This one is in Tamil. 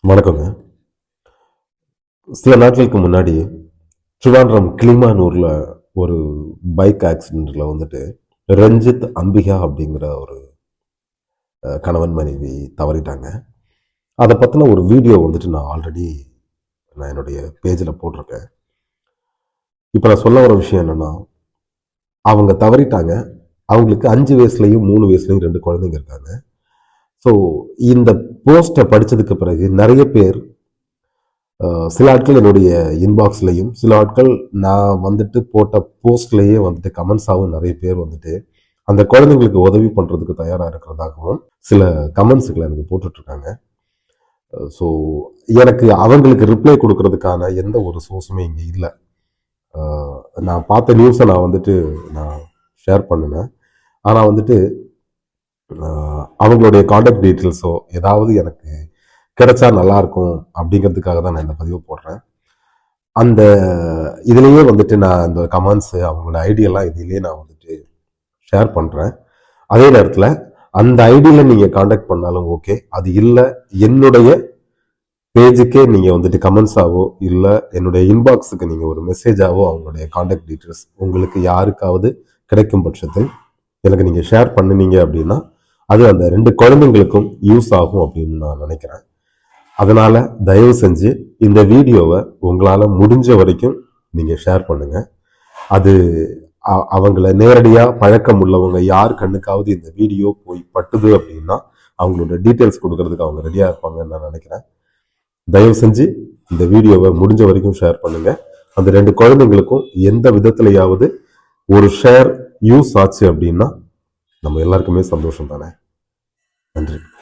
வணக்கங்க. சில நாட்களுக்கு முன்னாடி திருவான்றம் கிளிமானூர்ல ஒரு பைக் ஆக்சிடென்ட்ல வந்துட்டு ரஞ்சித் அம்பிகா அப்படிங்கிற ஒரு கணவன் மனைவி தவறிட்டாங்க. அதை பற்றின ஒரு வீடியோ வந்துட்டு நான் என்னுடைய பேஜில் போட்டிருக்கேன். இப்போ நான் சொல்ல வர விஷயம் என்னன்னா, அவங்க தவறிட்டாங்க. அவங்களுக்கு 5 வயசுலையும் 3 வயசுலையும் 2 குழந்தைங்க இருக்காங்க. ஸோ இந்த போஸ்ட்டை படித்ததுக்கு பிறகு நிறைய பேர் சில ஆட்கள் என்னுடைய இன்பாக்ஸ்லையும், சில ஆட்கள் நான் வந்துட்டு போட்ட போஸ்ட்லேயே வந்துட்டு கமெண்ட்ஸாகவும் நிறைய பேர் வந்துட்டு அந்த குழந்தைங்களுக்கு உதவி பண்ணுறதுக்கு தயாராக இருக்கிறதாகவும் சில கமெண்ட்ஸுகளை எனக்கு போட்டுட்ருக்காங்க. ஸோ எனக்கு அவங்களுக்கு ரிப்ளை கொடுக்கறதுக்கான எந்த ஒரு சோர்ஸுமே இங்கே இல்லை. நான் பார்த்த நியூஸை நான் ஷேர் பண்ணினேன். ஆனால் வந்துட்டு அவங்களுடைய காண்டாக்ட் டீட்டெயில்ஸோ ஏதாவது எனக்கு கிடைச்சா நல்லாயிருக்கும் அப்படிங்கிறதுக்காக தான் நான் இந்த பதிவு போடுறேன். அந்த இதுலேயே வந்துட்டு நான் அந்த கமெண்ட்ஸு அவங்களோட ஐடியெல்லாம் இதிலேயே நான் வந்துட்டு ஷேர் பண்ணுறேன். அதே நேரத்தில் அந்த ஐடியில் நீங்கள் காண்டாக்ட் பண்ணாலும் ஓகே, அது இல்லை என்னுடைய பேஜுக்கே நீங்கள் வந்துட்டு கமெண்ட்ஸாவோ இல்லை என்னுடைய இன்பாக்ஸுக்கு நீங்கள் ஒரு மெசேஜாவோ அவங்களுடைய காண்டாக்ட் டீட்டெயில்ஸ் உங்களுக்கு யாருக்காவது கிடைக்கும் பட்சத்தில் எனக்கு நீங்கள் ஷேர் பண்ணினீங்க அப்படின்னா அது அந்த 2 குழந்தைங்களுக்கும் யூஸ் ஆகும் அப்படின்னு நான் நினைக்கிறேன். அதனால் தயவு செஞ்சு இந்த வீடியோவை உங்களால் முடிஞ்ச வரைக்கும் நீங்கள் ஷேர் பண்ணுங்கள். அது அவங்கள நேரடியாக பழக்கம் உள்ளவங்க யார் கண்ணுக்காவது இந்த வீடியோ போய் பட்டுது அப்படின்னா அவங்களோட டீட்டெயில்ஸ் கொடுக்கறதுக்கு அவங்க ரெடியாக இருப்பாங்கன்னு நான் நினைக்கிறேன். தயவு செஞ்சு இந்த வீடியோவை முடிஞ்ச வரைக்கும் ஷேர் பண்ணுங்கள். அந்த 2 குழந்தைங்களுக்கும் எந்த விதத்துலையாவது ஒரு ஷேர் யூஸ் ஆச்சு அப்படின்னா நம்ம எல்லாருக்குமே சந்தோஷம் தானே. நன்றி.